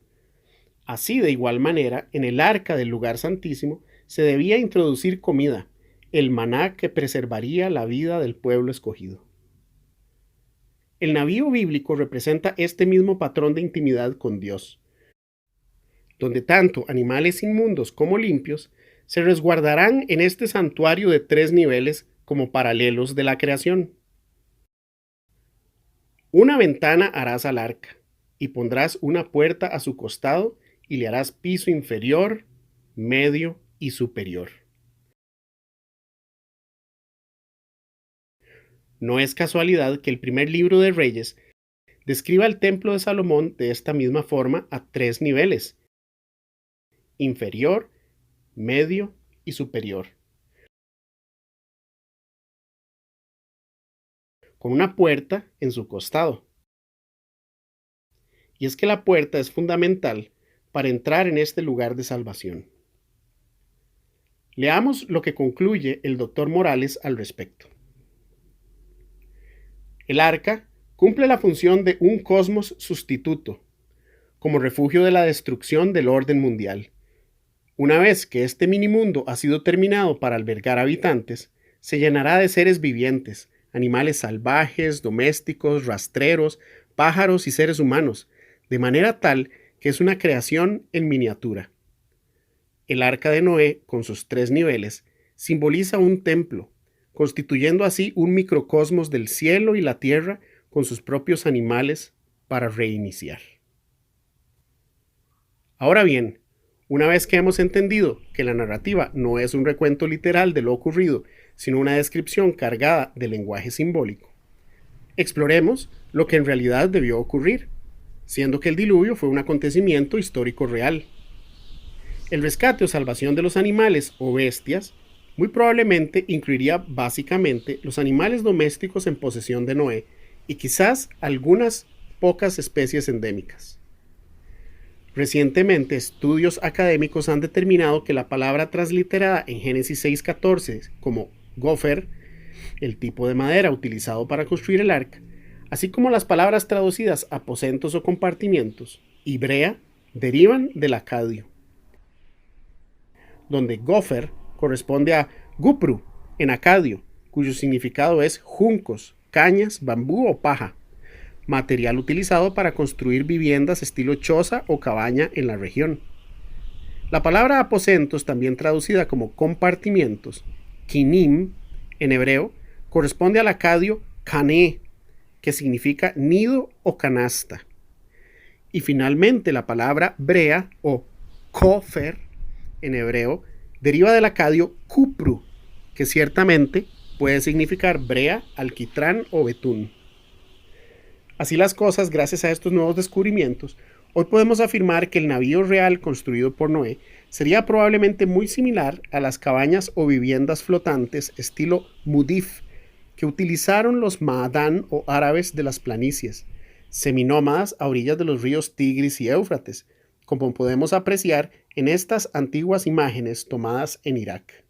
Así, de igual manera, en el arca del lugar santísimo se debía introducir comida, el maná que preservaría la vida del pueblo escogido. El navío bíblico representa este mismo patrón de intimidad con Dios, donde tanto animales inmundos como limpios se resguardarán en este santuario de 3 niveles como paralelos de la creación. Una ventana harás al arca, y pondrás una puerta a su costado, y le harás piso inferior, medio y superior. No es casualidad que el primer libro de Reyes describa el templo de Salomón de esta misma forma a 3 niveles: inferior, medio y superior, con una puerta en su costado. Y es que la puerta es fundamental para entrar en este lugar de salvación. Leamos lo que concluye el Dr. Morales al respecto. El arca cumple la función de un cosmos sustituto, como refugio de la destrucción del orden mundial. Una vez que este minimundo ha sido terminado para albergar habitantes, se llenará de seres vivientes, animales salvajes, domésticos, rastreros, pájaros y seres humanos, de manera tal que es una creación en miniatura. El arca de Noé, con sus 3 niveles, simboliza un templo, constituyendo así un microcosmos del cielo y la tierra con sus propios animales para reiniciar. Ahora bien, una vez que hemos entendido que la narrativa no es un recuento literal de lo ocurrido, sino una descripción cargada de lenguaje simbólico, exploremos lo que en realidad debió ocurrir, siendo que el diluvio fue un acontecimiento histórico real. El rescate o salvación de los animales o bestias muy probablemente incluiría básicamente los animales domésticos en posesión de Noé y quizás algunas pocas especies endémicas. Recientemente, estudios académicos han determinado que la palabra transliterada en Génesis 6:14 como gopher, el tipo de madera utilizado para construir el arca, así como las palabras traducidas aposentos o compartimientos y brea, derivan del acadio, donde gopher corresponde a gupru en acadio, cuyo significado es juncos, cañas, bambú o paja, material utilizado para construir viviendas estilo choza o cabaña en la región. La palabra aposentos, también traducida como compartimientos, kinim, en hebreo, corresponde al acadio kané, que significa nido o canasta. Y finalmente la palabra brea o kofer, en hebreo, deriva del acadio kupru, que ciertamente puede significar brea, alquitrán o betún. Así las cosas, gracias a estos nuevos descubrimientos, hoy podemos afirmar que el navío real construido por Noé sería probablemente muy similar a las cabañas o viviendas flotantes estilo mudif que utilizaron los Maadán o árabes de las planicies, seminómadas a orillas de los ríos Tigris y Éufrates, como podemos apreciar en estas antiguas imágenes tomadas en Irak.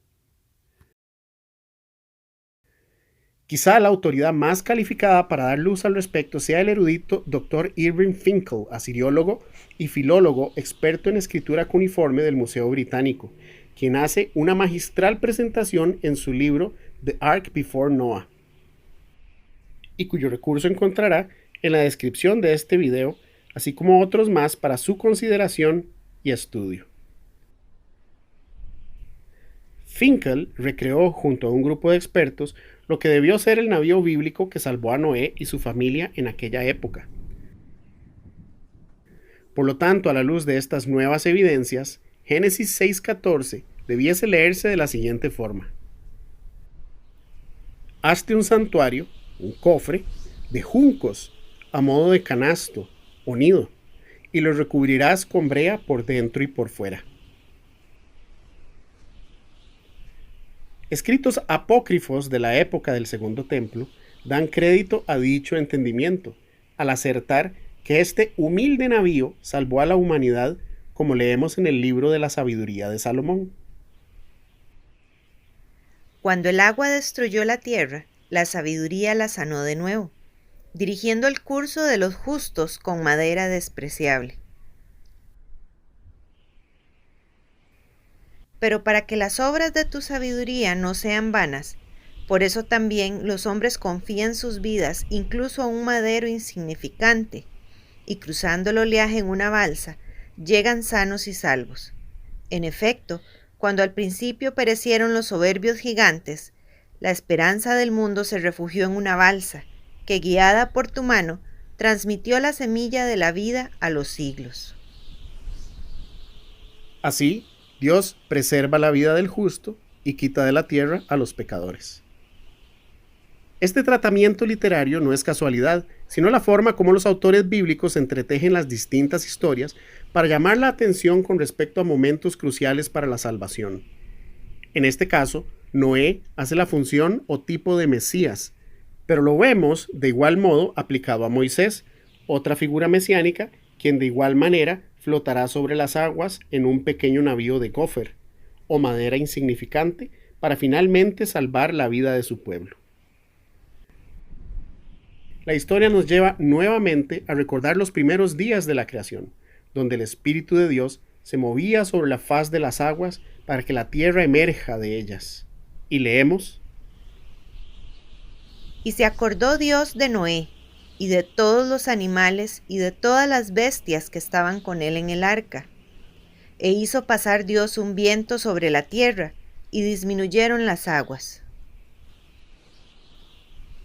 Quizá la autoridad más calificada para dar luz al respecto sea el erudito Dr. Irving Finkel, asiriólogo y filólogo experto en escritura cuneiforme del Museo Británico, quien hace una magistral presentación en su libro The Ark Before Noah, y cuyo recurso encontrará en la descripción de este video, así como otros más para su consideración y estudio. Finkel recreó junto a un grupo de expertos lo que debió ser el navío bíblico que salvó a Noé y su familia en aquella época. Por lo tanto, a la luz de estas nuevas evidencias, Génesis 6:14 debiese leerse de la siguiente forma: hazte un santuario, un cofre, de juncos, a modo de canasto o nido, y lo recubrirás con brea por dentro y por fuera. Escritos apócrifos de la época del Segundo Templo dan crédito a dicho entendimiento, al acertar que este humilde navío salvó a la humanidad, como leemos en el libro de la sabiduría de Salomón.
Cuando el agua destruyó la tierra, la sabiduría la sanó de nuevo, dirigiendo el curso de los justos con madera despreciable. Pero para que las obras de tu sabiduría no sean vanas, por eso también los hombres confían sus vidas incluso a un madero insignificante, y cruzando el oleaje en una balsa, llegan sanos y salvos. En efecto, Cuando al principio perecieron los soberbios gigantes, la esperanza del mundo se refugió en una balsa que, guiada por tu mano, transmitió la semilla de la vida a los siglos.
Así, Dios preserva la vida del justo y quita de la tierra a los pecadores. Este tratamiento literario no es casualidad, sino la forma como los autores bíblicos entretejen las distintas historias para llamar la atención con respecto a momentos cruciales para la salvación. En este caso, Noé hace la función o tipo de Mesías, pero lo vemos de igual modo aplicado a Moisés, otra figura mesiánica, quien de igual manera flotará sobre las aguas en un pequeño navío de gofer, o madera insignificante, para finalmente salvar la vida de su pueblo. La historia nos lleva nuevamente a recordar los primeros días de la creación, donde el Espíritu de Dios se movía sobre la faz de las aguas para que la tierra emerja de ellas. Y leemos:
Y se acordó Dios de Noé, y de todos los animales y de todas las bestias que estaban con él en el arca. E hizo pasar Dios un viento sobre la tierra, y disminuyeron las aguas.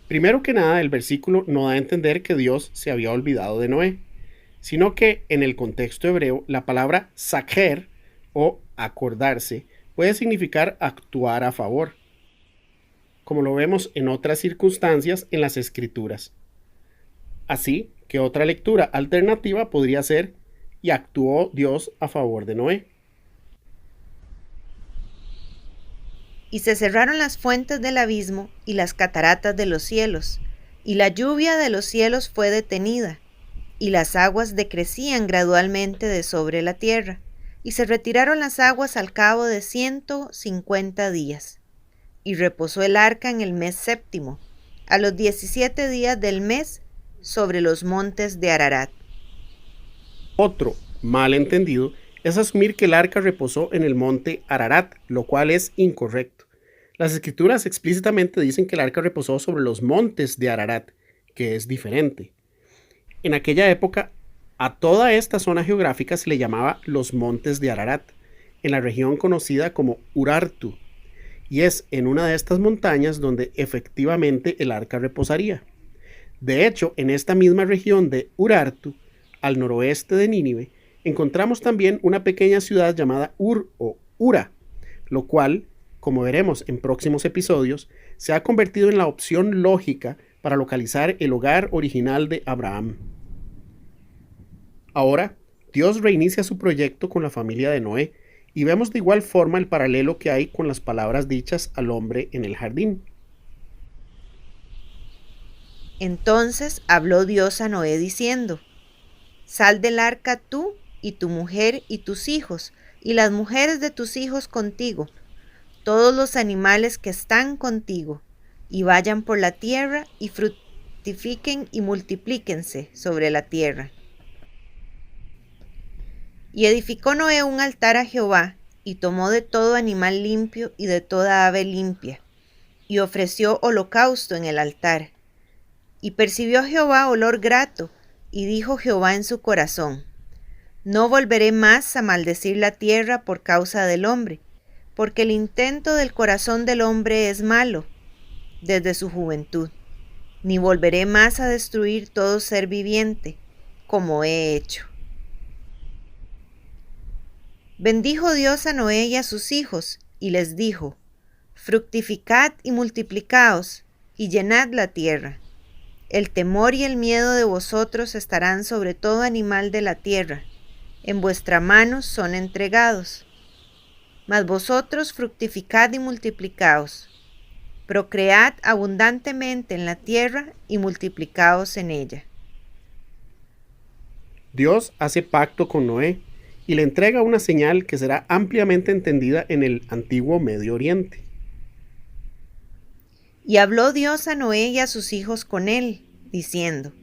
Primero que nada, el versículo no da a entender que Dios se había olvidado de Noé, sino que en el contexto hebreo la palabra saker o acordarse puede significar actuar a favor, como lo vemos en otras circunstancias en las Escrituras. Así que otra lectura alternativa podría ser: y actuó Dios a favor de Noé.
Y se cerraron las fuentes del abismo y las cataratas de los cielos, y la lluvia de los cielos fue detenida, y las aguas decrecían gradualmente de sobre la tierra, y se retiraron las aguas al cabo de 150 días. Y reposó el arca en el mes séptimo, a los 17 días del mes, sobre los montes de Ararat.
Otro malentendido es asumir que el arca reposó en el monte Ararat, lo cual es incorrecto. Las Escrituras explícitamente dicen que el arca reposó sobre los montes de Ararat, que es diferente. En aquella época, a toda esta zona geográfica se le llamaba los montes de Ararat, en la región conocida como Urartu, y es en una de estas montañas donde efectivamente el arca reposaría. De hecho, en esta misma región de Urartu, al noroeste de Nínive, encontramos también una pequeña ciudad llamada Ur o Ura, lo cual, como veremos en próximos episodios, se ha convertido en la opción lógica para localizar el hogar original de Abraham. Ahora, Dios reinicia su proyecto con la familia de Noé, y vemos de igual forma el paralelo que hay con las palabras dichas al hombre en el jardín.
Entonces habló Dios a Noé diciendo: Sal del arca tú y tu mujer y tus hijos, y las mujeres de tus hijos contigo, todos los animales que están contigo, y vayan por la tierra y fructifiquen y multiplíquense sobre la tierra. Y edificó Noé un altar a Jehová, y tomó de todo animal limpio y de toda ave limpia, y ofreció holocausto en el altar. Y percibió Jehová olor grato, y dijo Jehová en su corazón: No volveré más a maldecir la tierra por causa del hombre, porque el intento del corazón del hombre es malo desde su juventud, ni volveré más a destruir todo ser viviente, como he hecho. Bendijo Dios a Noé y a sus hijos, y les dijo: Fructificad y multiplicaos, y llenad la tierra. El temor y el miedo de vosotros estarán sobre todo animal de la tierra, en vuestra mano son entregados. Mas vosotros fructificad y multiplicaos, procread abundantemente en la tierra y multiplicaos en ella.
Dios hace pacto con Noé y le entrega una señal que será ampliamente entendida en el antiguo Medio Oriente.
Y habló Dios a Noé y a sus hijos con él, diciendo: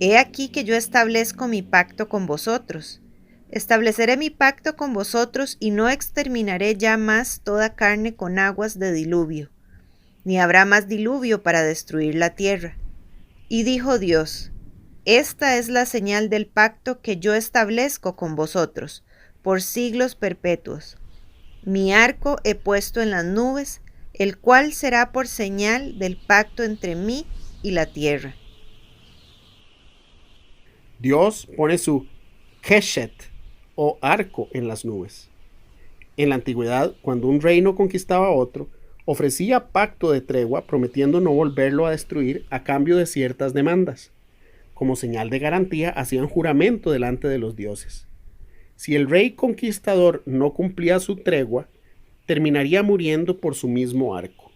He aquí que yo establezco mi pacto con vosotros. Estableceré mi pacto con vosotros y no exterminaré ya más toda carne con aguas de diluvio, ni habrá más diluvio para destruir la tierra. Y dijo Dios: Esta es la señal del pacto que yo establezco con vosotros, por siglos perpetuos. Mi arco he puesto en las nubes, el cual será por señal del pacto entre mí y la tierra.
Dios pone su keshet o arco en las nubes. En la antigüedad, cuando un reino conquistaba a otro, ofrecía pacto de tregua prometiendo no volverlo a destruir a cambio de ciertas demandas. Como señal de garantía, hacían juramento delante de los dioses. Si el rey conquistador no cumplía su tregua, terminaría muriendo por su mismo arco.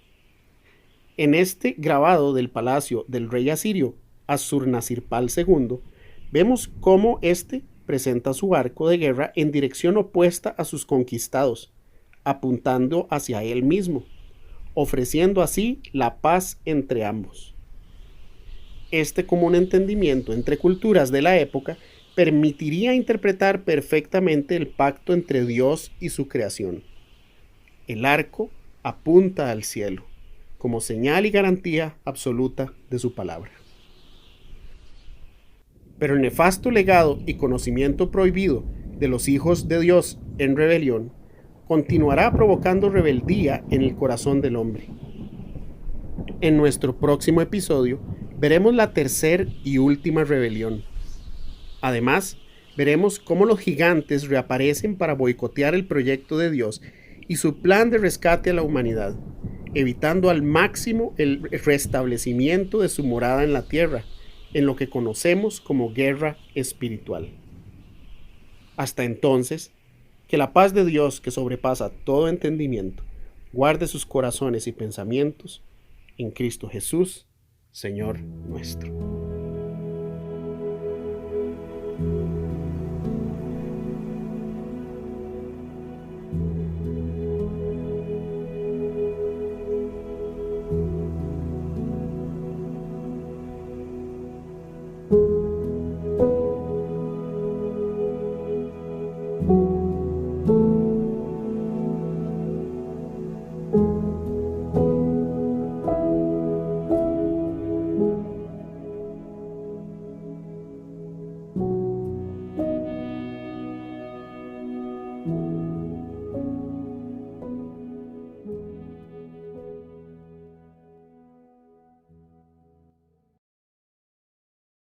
En este grabado del palacio del rey asirio, Assur-Nasirpal II, vemos cómo éste presenta su arco de guerra en dirección opuesta a sus conquistados, apuntando hacia él mismo, ofreciendo así la paz entre ambos. Este común entendimiento entre culturas de la época permitiría interpretar perfectamente el pacto entre Dios y su creación. El arco apunta al cielo, como señal y garantía absoluta de su palabra. Pero el nefasto legado y conocimiento prohibido de los hijos de Dios en rebelión continuará provocando rebeldía en el corazón del hombre. En nuestro próximo episodio veremos la tercera y última rebelión. Además, veremos cómo los gigantes reaparecen para boicotear el proyecto de Dios y su plan de rescate a la humanidad, evitando al máximo el restablecimiento de su morada en la tierra, en lo que conocemos como guerra espiritual. Hasta entonces, que la paz de Dios, que sobrepasa todo entendimiento, guarde sus corazones y pensamientos en Cristo Jesús, Señor nuestro.